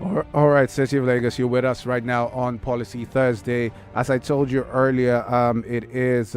All right, City of Lagos, you're with us right now on Policy Thursday. As I told you earlier, it is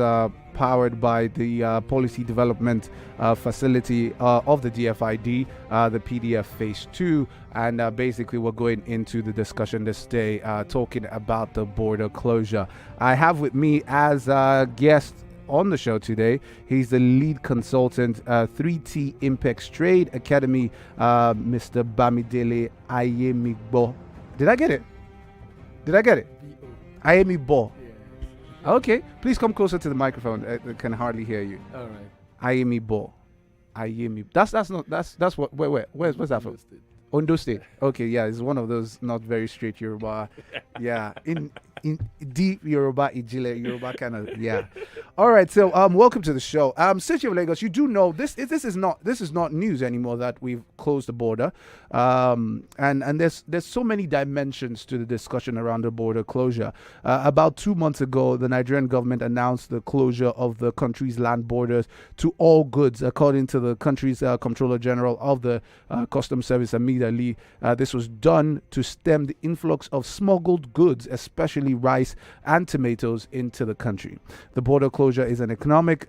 powered by the Policy Development Facility of the DFID, the PDF Phase 2. And basically, we're going into the discussion this day, talking about the border closure. I have with me as a guest on the show today. He's the lead consultant, 3T Impex Trade Academy, Mr. Bamidele Ayemigbo. Did I get it? Ayemigbo. Yeah. Okay, please come closer to the microphone. I can hardly hear you. All right. Ayemigbo. That's where's that from? State. Ondo State. Okay, yeah, it's one of those not very straight Yoruba. Yeah, in deep Yoruba, Ijile Yoruba kind of. Yeah. All right, so welcome to the show. City of Lagos, you do know this is not news anymore that we've closed the border, and there's so many dimensions to the discussion around the border closure. About 2 months ago, the Nigerian government announced the closure of the country's land borders to all goods, according to the country's Comptroller General of the Customs Service, Amid Ali. This was done to stem the influx of smuggled goods, especially rice and tomatoes, into the country. The border closure is an economic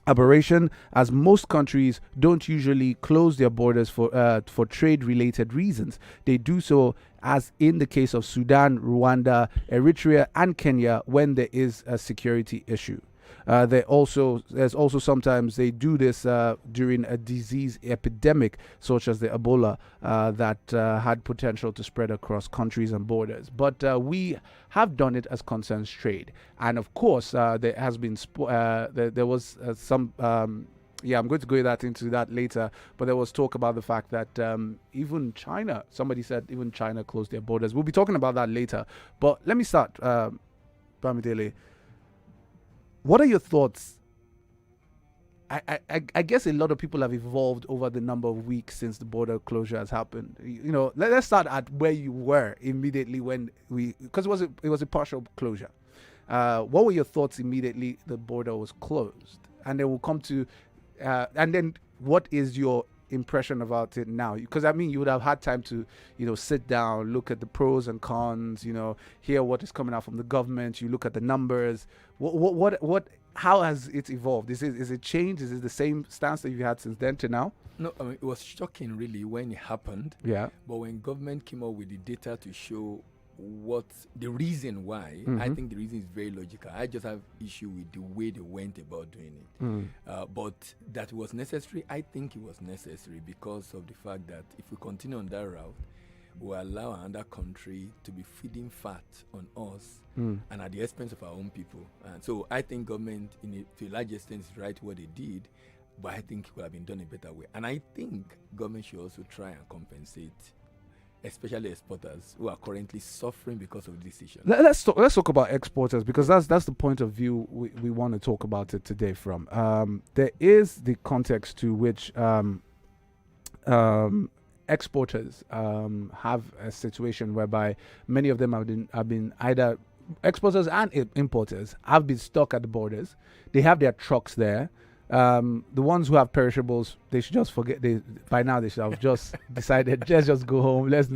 aberration, as most countries don't usually close their borders for trade-related reasons. They do so, as in the case of Sudan, Rwanda, Eritrea, and Kenya, when there is a security issue. There's also sometimes they do this during a disease epidemic, such as the Ebola, that had potential to spread across countries and borders. But we have done it as concerns trade, and of course, there has been there was some. Yeah, I'm going to go into that later. But there was talk about the fact that even China, somebody said even China closed their borders. We'll be talking about that later. But let me start, Bamidele. What are your thoughts? I guess a lot of people have evolved over the number of weeks since the border closure has happened. You know, let's start at where you were immediately when because it was a partial closure. What were your thoughts immediately the border was closed? And then we'll come to, and then what is your impression about it now? Because I mean, you would have had time to, sit down, look at the pros and cons, hear what is coming out from the government. You look at the numbers. What how has it evolved? Is it changed? Is it the same stance that you had since then to now? No, I mean, it was shocking really when it happened. Yeah. But when government came up with the data to show what the reason why, I think the reason is very logical. I just have issue with the way they went about doing it. But that was necessary. I think it was necessary because of the fact that if we continue on that route, we'll allow another country to be feeding fat on us and at the expense of our own people. And so I think government, to a large extent, is right what they did, but I think it would have been done a better way. And I think government should also try and compensate, especially exporters who are currently suffering because of this issue. Let's talk about exporters, because that's the point of view we want to talk about it today from. There is the context to which exporters have a situation whereby many of them have been either exporters and importers have been stuck at the borders. They have their trucks there. The ones who have perishables, they should just forget. By now they should have just decided, let's just go home. Let's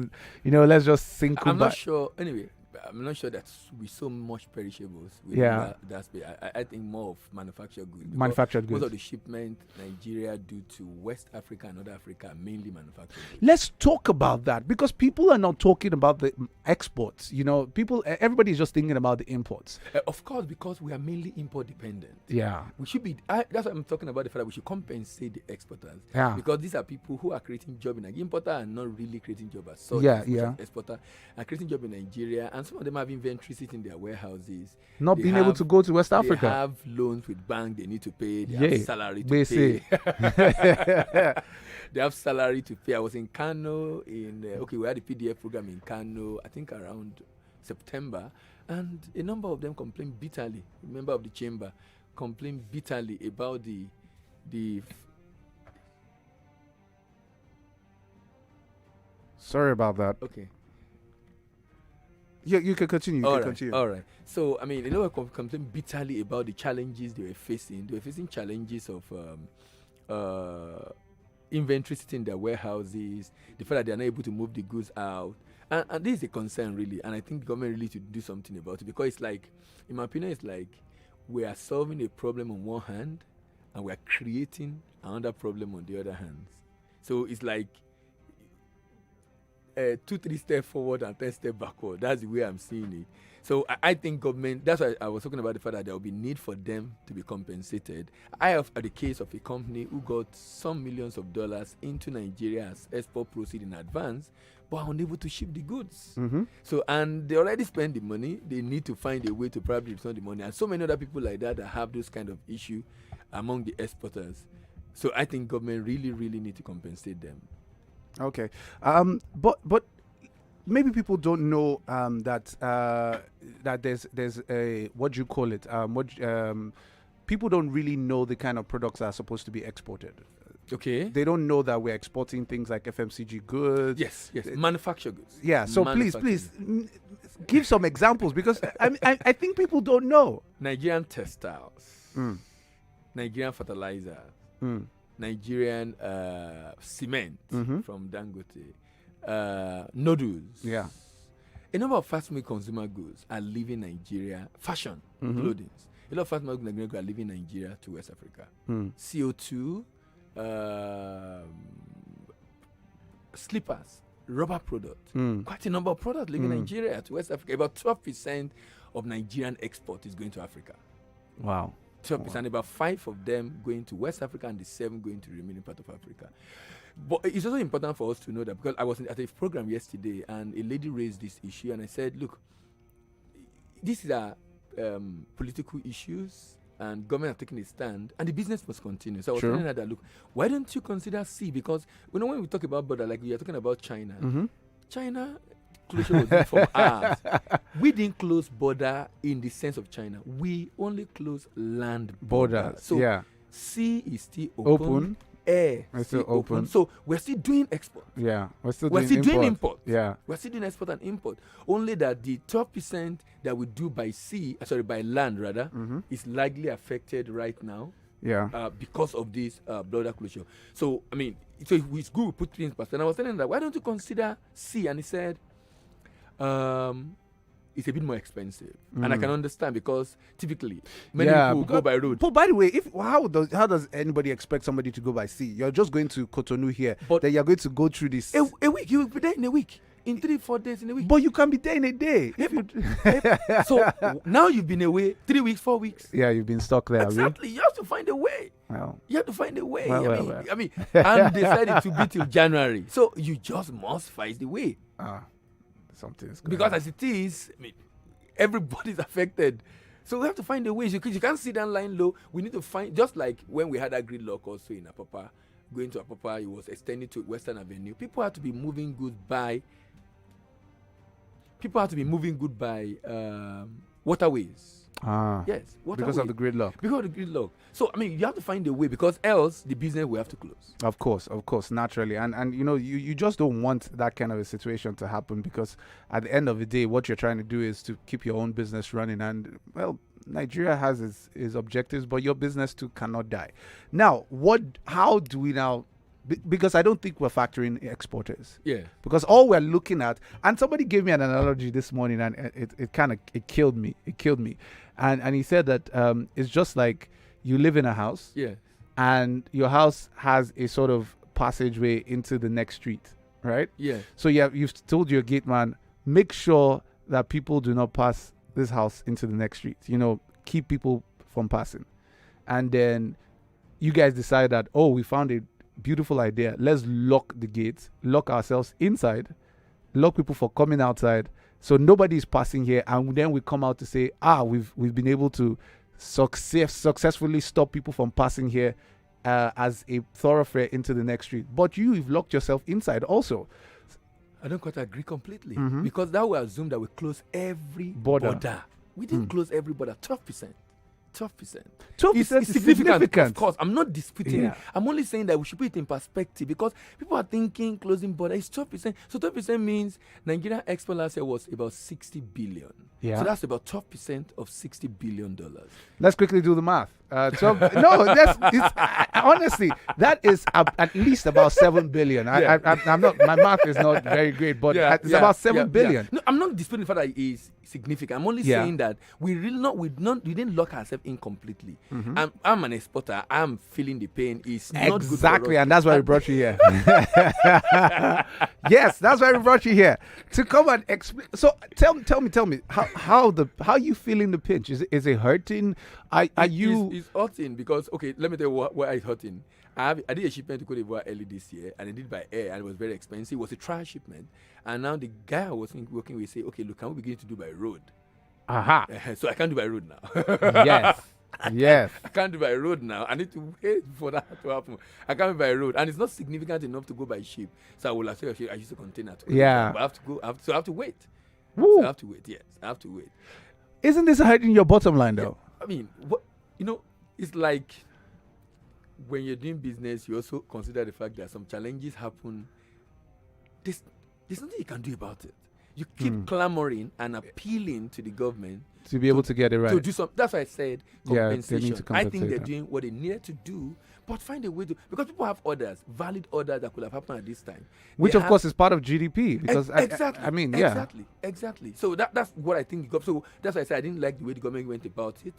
just sink. I'm not sure. Anyway, I'm not sure that we so much perishables. Yeah. That space. I think more of manufactured goods. Manufactured goods. Most of the shipment Nigeria do to West Africa and North Africa are mainly manufactured goods. Let's talk about that, because people are not talking about the exports. Everybody's just thinking about the imports. Of course, because we are mainly import dependent. Yeah. We should be. That's what I'm talking about. The fact that we should compensate the exporters. Yeah. Because these are people who are creating job in Nigeria. Importer are not really creating job as such. Yeah. Exporter are creting job in Nigeria, and some of them have inventory sitting in their warehouses. Not being able to go to West They Africa. have loans with bank they need to pay. They have salary to Basic. pay. They have salary to pay. I was in Kano we had a PDF program in Kano, I think around September, and a number of them complained bitterly. A member of the chamber complained bitterly about the Sorry about that. okay. Yeah, you can continue. All right. So, I mean, they were complaining bitterly about the challenges they were facing. They were facing challenges of inventory sitting in their warehouses, the fact that they are not able to move the goods out. And this is a concern, really. And I think the government really should do something about it, because it's like, in my opinion, it's like we are solving a problem on one hand and we are creating another problem on the other hand. So it's like 2-3 steps forward and 10 steps backward. That's the way I'm seeing it. So I think government, that's why I was talking about the fact that there will be need for them to be compensated. I have the case of a company who got some millions of dollars into Nigeria as export proceed in advance, but are unable to ship the goods. Mm-hmm. So, and they already spend the money. They need to find a way to probably return the money. And so many other people like that have those kind of issue among the exporters. So I think government really, really need to compensate them. Okay. But maybe people don't know that there's a, what do you call it? People don't really know the kind of products that are supposed to be exported. Okay. They don't know that we're exporting things like FMCG goods. Yes. Manufactured goods. Yeah. So please give some examples, because I think people don't know. Nigerian textiles, Nigerian fertilizer, Nigerian cement from Dangote, noodles. Yeah. A number of fast-moving consumer goods are leaving Nigeria. Fashion, clothing. A lot of fast-moving goods are leaving Nigeria to West Africa. CO2, slippers, rubber products. Quite a number of products leaving Nigeria to West Africa. About 12% of Nigerian export is going to Africa. Wow. 12%, about 5 of them going to West Africa and the 7 going to the remaining part of Africa. But it's also important for us to know that, because I was at a program yesterday and a lady raised this issue, and I said, look, these are political issues and government are taking a stand and the business must continue. So I was telling her that, look, why don't you consider C? Because when we talk about border, like we are talking about China, China closure was different from ours. We didn't close border in the sense of China. We only close land border. So sea is still open. Air is still open. So we're still doing export. Yeah. We're still doing import. Yeah. We're still doing export and import. Only that the 12% that we do by by land rather, is likely affected right now. Yeah. Because of this border closure. So I mean, so it's good we put things past. And I was telling him that, why don't you consider sea? And he said, it's a bit more expensive, and I can understand, because typically many people go by road. But by the way, how does anybody expect somebody to go by sea? You're just going to Cotonou here, but then you're going to go through this a week. You will be there in a week, in 3-4 days in a week. But you can be there in a day. So now you've been away 3 weeks, 4 weeks. Yeah, you've been stuck there. Exactly. You have to find a way. Well, you have to find a way. Well. I mean, and decided to be till January. So you just must find the way. Something is because as it is, I mean, everybody's affected. So we have to find a way. You can't sit down lying low. We need to find, just like when we had that gridlock also in Apapa, going to Apapa, it was extended to Western Avenue. People had to be moving goods by waterways. Yes, waterways. Because of the gridlock. Because of the gridlock. So I mean, you have to find a way, because else the business will have to close. Of course, naturally, and you know, you just don't want that kind of a situation to happen, because at the end of the day, what you're trying to do is to keep your own business running, and well, Nigeria has its objectives, but your business too cannot die. Now, how do we now? Because I don't think we're factoring exporters. Yeah. Because all we're looking at, and somebody gave me an analogy this morning, and it killed me. And he said that it's just like you live in a house. Yeah. And your house has a sort of passageway into the next street, right? Yeah. So you've told your gate man, make sure that people do not pass this house into the next street. You know, keep people from passing. And then you guys decide that, we found a beautiful idea. Let's lock the gates, lock ourselves inside, lock people for coming outside, so nobody is passing here. And then we come out to say, we've been able to successfully stop people from passing here as a thoroughfare into the next street. But you've locked yourself inside also. I don't quite agree completely, because that will assume that we close every border. We didn't close every border. 12%. 12% is significant. Of course, I'm not disputing it. I'm only saying that we should put it in perspective, because people are thinking closing border is 12%. So 12% means Nigerian export last year was about 60 billion. Yeah. So that's about 12% of $60 billion. Let's quickly do the math. No, honestly, that is at least about 7 billion. Yeah. I'm not. My math is not very great, but it's about 7 billion. No, I'm not disputing the fact that it is significant. I'm only saying that we didn't lock ourselves in completely. I'm an exporter. I'm feeling the pain. It's not good for Exactly, us. and that's why we brought you here. Yes, that's why we brought you here to come and explain. So tell me how you feeling the pinch? Is it hurting? It's hurting because let me tell you why it's hurting. I did a shipment to Cote d'Ivoire early this year, and I did it by air, and it was very expensive. It was a trial shipment, and now the guy I was working with say, okay, look, can we begin to do by road? Aha. So I can't do by road now. Yes. Yes. I can't do by road now. I need to wait for that to happen. I can't do by road, and it's not significant enough to go by ship. So I will say, I use a container. Yeah. But I have to go. I have to wait. Woo. So I have to wait. Yes, I have to wait. Isn't this hurting your bottom line though? I mean, it's like when you're doing business, you also consider the fact that some challenges happen. There's nothing you can do about it. You keep clamoring and appealing to the government To be able to get it right. to do something. That's why I said Yeah, they compensation. need to I think compensate they're them. doing what they needed to do, but find a way to, because people have orders, valid orders that could have happened at this time. Which They of have- course is part of GDP because exactly. I mean, yeah. Exactly. So that's what I think. So that's why I said I didn't like the way the government went about it,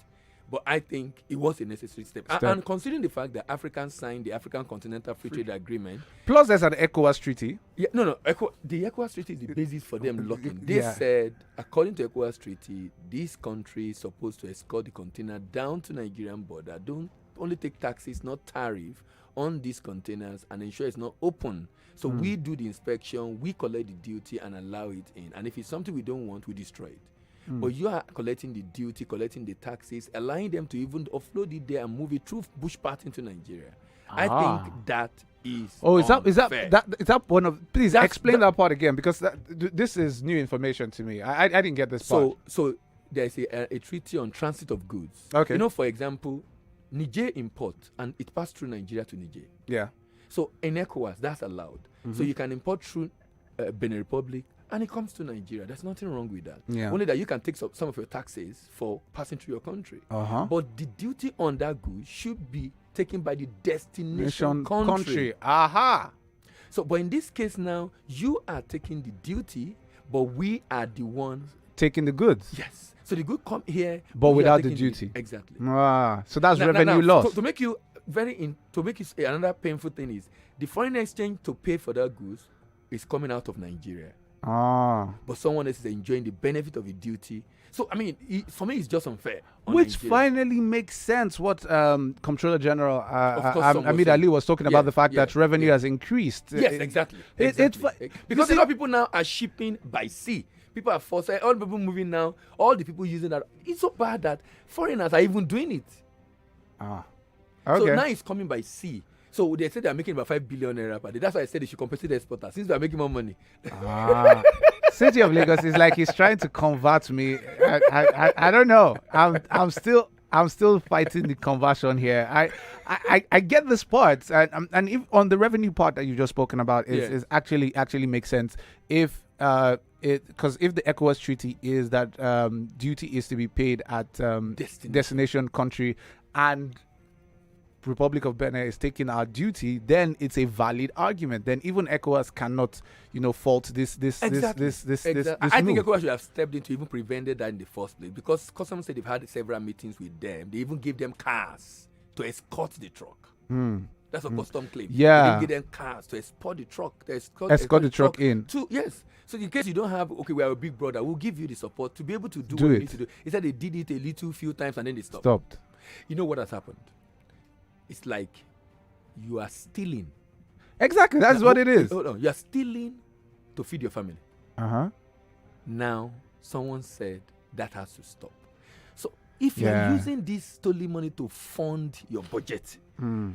but I think it was a necessary step. And considering the fact that Africans signed the African Continental Free Trade Agreement. Plus there's an ECOWAS treaty. Yeah, no. The ECOWAS Treaty is the basis for them locking. They Yeah. said, according to ECOWAS Treaty, this country is supposed to escort the container down to Nigerian border. Don't only take taxes, not tariff, on these containers and ensure it's not open. So we do the inspection, we collect the duty and allow it in. And if it's something we don't want, we destroy it. But you are collecting the duty, collecting the taxes, allowing them to even offload it there and move it through bush part into Nigeria. I think that is Is unfair. that one of? Please That's- explain that part again because this is new information to me. I didn't get this part. So there's a treaty on transit of goods. Okay. For example, Niger import and it passed through Nigeria to Niger. Yeah. So in ECOWAS, that's allowed. So you can import through Benin Republic and it comes to Nigeria. There's nothing wrong with that. Yeah. Only that you can take some of your taxes for passing through your country. Uh-huh. But the duty on that goods should be taken by the destination country. Aha. So, but in this case now, you are taking the duty, but we are the ones. Taking the goods. Yes. So the good come here, But we are without the taking duty. Exactly. So that's Now, revenue loss. To make you another painful thing is the foreign exchange to pay for that goods is coming out of Nigeria, but someone else is enjoying the benefit of the duty. So I mean, for me, it's just unfair. on Which Nigeria. finally makes sense. What Comptroller General Of course, some will Hamid say. Ali was talking about Yeah, the fact yeah, that revenue yeah. has increased. Yes, exactly. Because a lot of people now are shipping by sea. People are forced. All the people moving now, all the people using that. It's so bad that foreigners are even doing it. Okay. So now it's coming by sea. So they said they're making about 5 billion naira per day. That's why I said they should compensate the exporters since they're making more money. City of Lagos is like he's trying to convert me. I don't know. I'm still fighting the conversion here. I get this part, and if on the revenue part that you just spoken about is actually makes sense if because if the ECOWAS treaty is that duty is to be paid at destination country and Republic of Benin is taking our duty, then it's a valid argument. Then even ECOWAS cannot, fault this Exactly. this I think move. ECOWAS should have stepped in to even prevented that in the first place, because customs said they've had several meetings with them. They even gave them cars to escort the truck. That's what custom claim. Yeah. They didn't give them cars to escort the truck. To Escort the truck in. Yes. So in case you don't have, we are a big brother, we'll give you the support to be able to do what Do you it. need to do. He said they did it a few times and then they stopped. Stopped. You know what has happened? It's like you are stealing. Exactly. That's what it is. Hold on. You are stealing to feed your family. Now, someone said that has to stop. So if you're using this stolen money to fund your budget,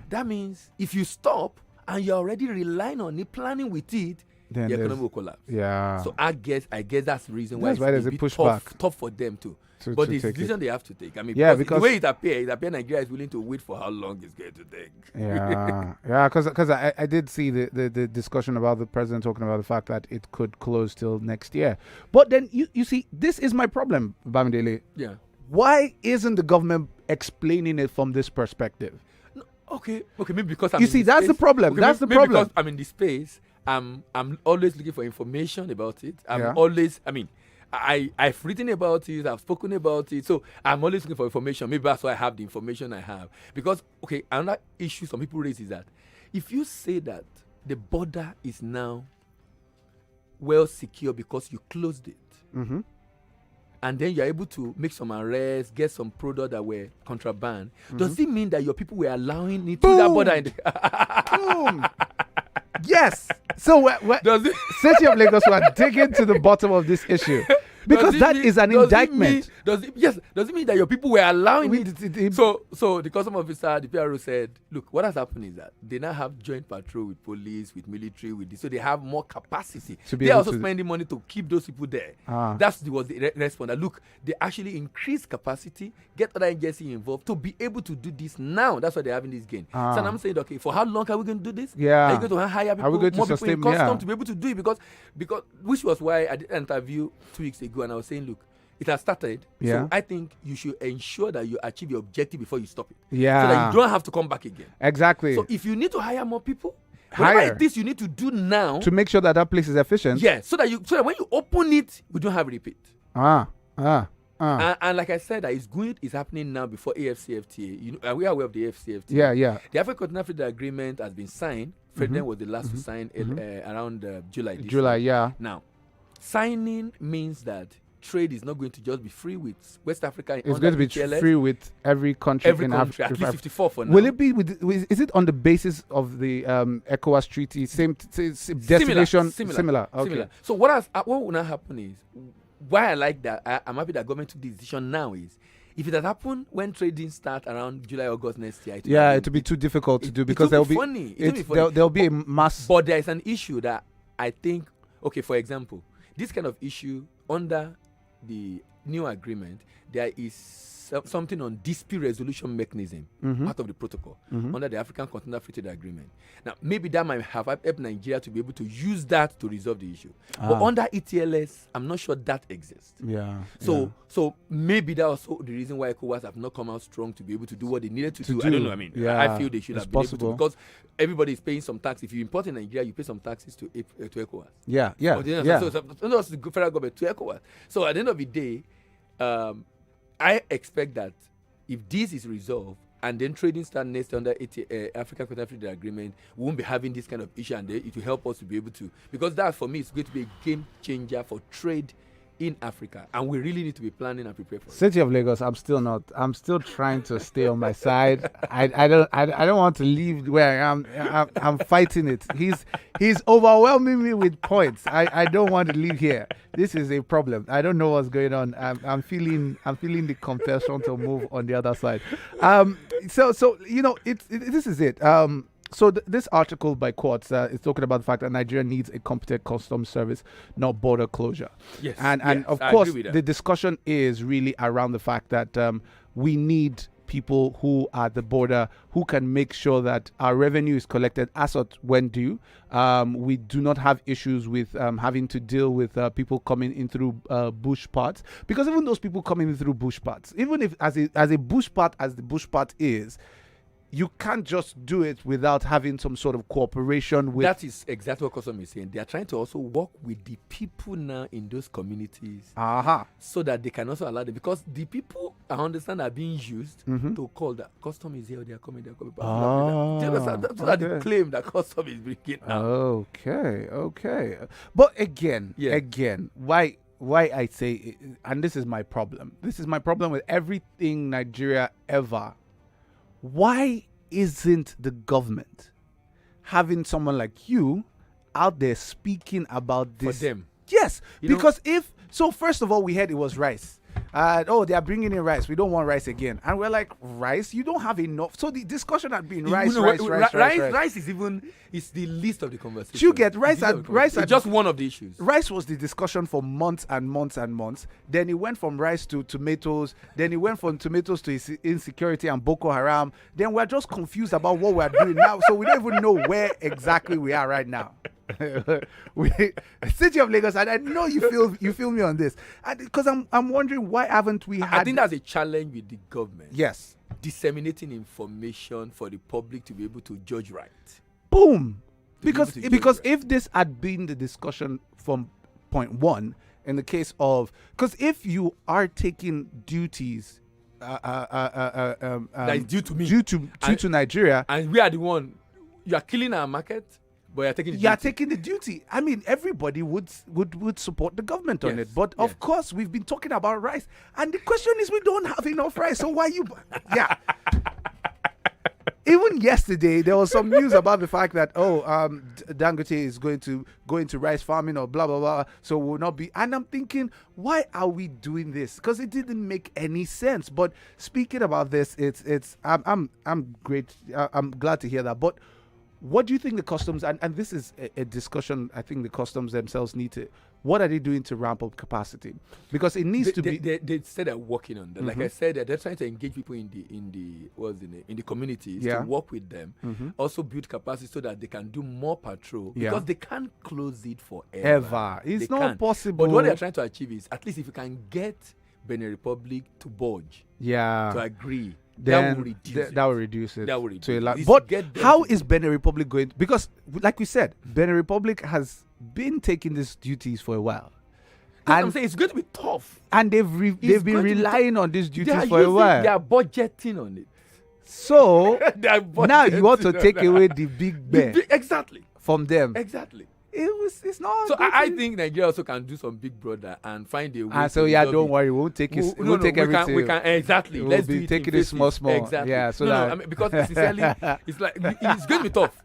that means if you stop and you're already relying on it, planning with it, Then the there's- economy will collapse. Yeah. So I guess that's the reason why That's why there's a bit pushback tough for them too. to But it's a take it. decision they have to take. I mean, Yeah, because because- the way it appears Nigeria is willing to wait for how long it's going to take. Yeah, because I did see the discussion about the president talking about the fact that it could close till next year. But then you see, this is my problem, Bamidele. Yeah. Why isn't the government explaining it from this perspective. Okay, maybe because I'm You in see, the that's the space. problem. Okay, That's the maybe problem. because I'm in the space. I'm always looking for information about it. I'm Yeah. always. I mean, I've written about it. I've spoken about it. So I'm always looking for information. Maybe that's why I have the information I have. Because another issue some people raise is that if you say that the border is now well secure because you closed it. Mm-hmm. And then you're able to make some arrests, get some products that were contraband. Does it mean that your people were allowing it through that border? Boom. Yes. So Does it? City of Lagos were digging to the bottom of this issue because that is an indictment. Does it mean that your people were allowing it? So the custom officer, the PRO said, look, what has happened is that they now have joint patrol with police, with military, with this, so they have more capacity. They're also spending money to keep those people there. That was the response. That, look, they actually increase capacity, get other agencies involved to be able to do this now. That's why they're having this gain. So I'm saying, okay, for how long are we going to do this? Yeah. Are you going to hire people, Are we going to more people sustain, in custom to be able to do it? Because which was why I did an interview 2 weeks ago, and I was saying, look, it has started. Yeah. So I think you should ensure that you achieve your objective before you stop it. Yeah. So that you don't have to come back again. Exactly. So if you need to hire more people, Hire. whatever it is you need to do now to make sure that that place is efficient. Yeah. So that when you open it, we don't have repeat. And like I said, that it's happening now before AFCFTA. You know, we are aware of the AFCFTA. Yeah. The African Continental Free Trade Agreement has been signed. President was the last to sign around July. July, yeah. Now, signing means that trade is not going to just be free with West Africa. It's going to be free with every country in Africa. At least 54 for now. Will it be is it on the basis of the ECOWAS treaty? Same destination? Similar. Okay. Similar. So what will now happen is, why I like that, I'm happy that government took this decision now is, if it had happened when trading start around July, August next year, it will be too difficult to do because there'll be a mass. But there is an issue that I think, okay, for example, this kind of issue under the new agreement, there is something on dispute resolution mechanism out of the protocol under the African Continental Free Trade Agreement. Now, maybe that might have helped Nigeria to be able to use that to resolve the issue. But under ETLS, I'm not sure that exists. Yeah. So maybe that was also the reason why ECOWAS have not come out strong to be able to do what they needed to do. I don't know. I mean, I feel they should have been able to, because everybody is paying some tax. If you import in Nigeria, you pay some taxes to ECOWAS. Yeah. So not the federal government, to ECOWAS. So at the end of the day, I expect that if this is resolved and then trading start next under African Continental Free Trade Agreement, we won't be having this kind of issue, and it will help us to be able to, because that for me is going to be a game changer for trade in Africa, and we really need to be planning and prepared for it. City of Lagos, I'm still trying to stay on my side. I don't want to leave where I am. I'm fighting it. He's overwhelming me with points. I don't want to leave here. This is a problem. I don't know what's going on. I'm feeling the compulsion to move on the other side. So you know, this is it. So this article by Quartz is talking about the fact that Nigeria needs a competent customs service, not border closure. Yes. And of course, the discussion is really around the fact that we need people who are at the border who can make sure that our revenue is collected as at when due. We do not have issues with having to deal with people coming in through bush parts, because even those people coming in through bush parts, even if as a bush part as the bush part is, you can't just do it without having some sort of cooperation with. That is exactly what Custom is saying. They are trying to also work with the people now in those communities, so that they can also allow them, because the people I understand are being used to call that Custom is here. They are coming. That's the claim that Custom is bringing out. Okay. But again, why I say, and this is my problem. This is my problem with everything Nigeria ever. Why isn't the government having someone like you out there speaking about this? For them. Yes, because first of all, we heard it was rice. They are bringing in rice. We don't want rice again. And we're like, rice? You don't have enough. So the discussion had been rice. Rice is the least of the conversation. You get rice. It's just one of the issues. Rice was the discussion for months and months and months. Then it went from rice to tomatoes. Then it went from tomatoes to insecurity and Boko Haram. Then we're just confused about what we're doing now. So we don't even know where exactly we are right now. we, City of Lagos, and I know you feel me on this, because I'm wondering why haven't we had? I think that's a challenge with the government. Yes. Disseminating information for the public to be able to judge right. Boom. To be able Because to judge because right. if this had been the discussion from point one, in the case of, because if you are taking duties that is due to me, due to Nigeria, and we are the one, you are killing our market, but you're taking the you are duty. taking the duty. I mean, everybody would support the government on Yes, it, but yes. of course we've been talking about rice, and the question is we don't have enough rice. So why you? Yeah. Even yesterday, there was some news about the fact that Dangote is going to go into rice farming or blah blah blah. So will not be. And I'm thinking, why are we doing this? Because it didn't make any sense. But speaking about this, I'm great. I'm glad to hear that. But what do you think the customs, and this is a discussion I think the customs themselves need to, what are they doing to ramp up capacity? Because it needs to be. They said they're working on that. Like I said, they're trying to engage people in the communities Yeah. to work with them. Also build capacity so that they can do more patrol, Yeah. because they can't close it forever. Ever. It's They not can't. possible. But what they're trying to achieve is, at least if you can get Benin Republic to budge, Yeah. to agree, Then that will reduce it. that will reduce it. That will to a reduce lot. it. But Get them how to- is Benin Republic going? Because, like we said, Benin Republic has been taking these duties for a while, I'm and saying it's going to be tough. they've been going to be relying on these They duties are for a while. They are budgeting on it. So They are now you want to budgeting take on away the big bear that. Exactly. from them. Exactly. It's not. So good I to- think Nigeria also can do some big brother and find a way. And to so yeah, resolve don't it. worry, we won't take it. No, We'll take we everything. can, we can exactly. We'll Let's be do it taking in it small, phases. small. Exactly. Yeah, so no, that- I mean, because sincerely, it's like it's going to be tough.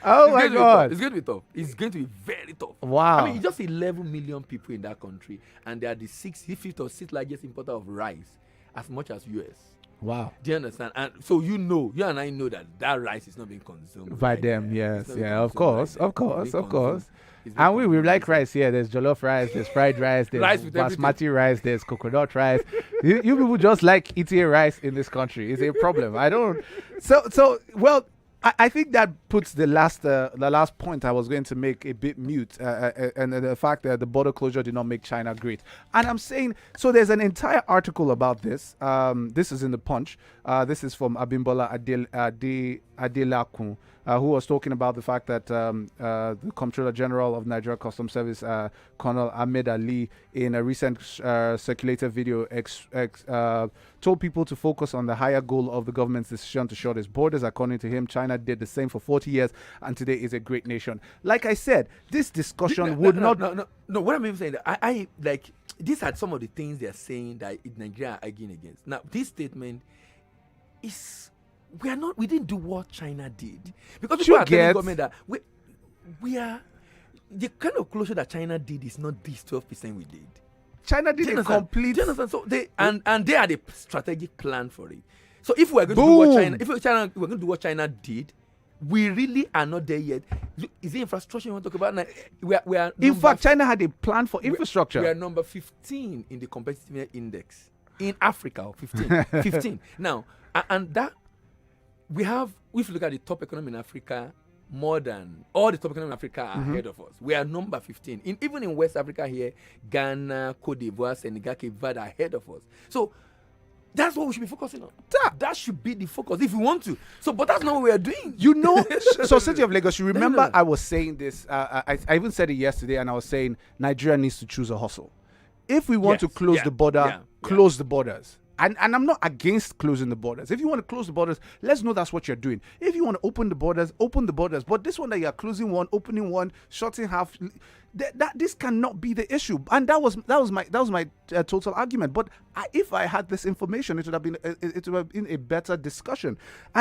Oh It's my going to be tough. God! It's going to be tough. It's going to be very tough. Wow. I mean, it's just 11 million people in that country, and they are the fifth or sixth largest importer of rice, as much as US. Wow. Do you understand? And so you and I know that rice is not being consumed By right them, there. yes, It's not being yeah, of consumed course, right of there. course, It's being of course. consumed. It's being And we consumed. like rice here. There's jollof rice, there's fried rice, there's Rice with everything. basmati rice, there's coconut rice. you people just like eating rice in this country. It's a problem. I don't. So well, I think that puts the last point I was going to make a bit mute, and the fact that the border closure did not make China great. And I'm saying, so there's an entire article about this. This is in the Punch. This is from Abimbola Adelakun, who was talking about the fact that the Comptroller General of Nigeria Customs Service, Colonel Ahmed Ali, in a recent circulated video, told people to focus on the higher goal of the government's decision to shut its borders. According to him, China did the same for 40 years and today is a great nation. Like I said, this discussion would not. No. What I'm saying, I like these are some of the things they're saying that Nigeria are arguing against. Now, this statement is we didn't do what China did, because people are telling the government that we are the kind of closure that China did is not this 12% we did. China Do did you a understand? complete. Do you understand? So they and they had a strategic plan for it. So if we're going to do what China did, we really are not there yet. Is it infrastructure you want to talk about? Now, we are In fact, China had a plan for infrastructure. We are number 15 in the competitiveness index in Africa. 15. 15. Now, and that we have. If you look at the top economy in Africa, more than all the top economies in Africa are ahead of us. We are number 15. Even in West Africa here, Ghana, Cote d'Ivoire, Senegal, Cape Verde are ahead of us. So that's what we should be focusing on. That should be the focus if we want to. So, but that's not what we are doing. You know, so City of Lagos, you remember No. I was saying this, I even said it yesterday, and I was saying Nigeria needs to choose a hustle. If we want to Yes, close yeah, the border, yeah. close the borders. And I'm not against closing the borders. If you want to close the borders, let's know that's what you're doing. If you want to open the borders, open the borders. But this one that you're closing one, opening one, shutting half, this cannot be the issue. And that was my total argument. But if I had this information, it would have been a better discussion. And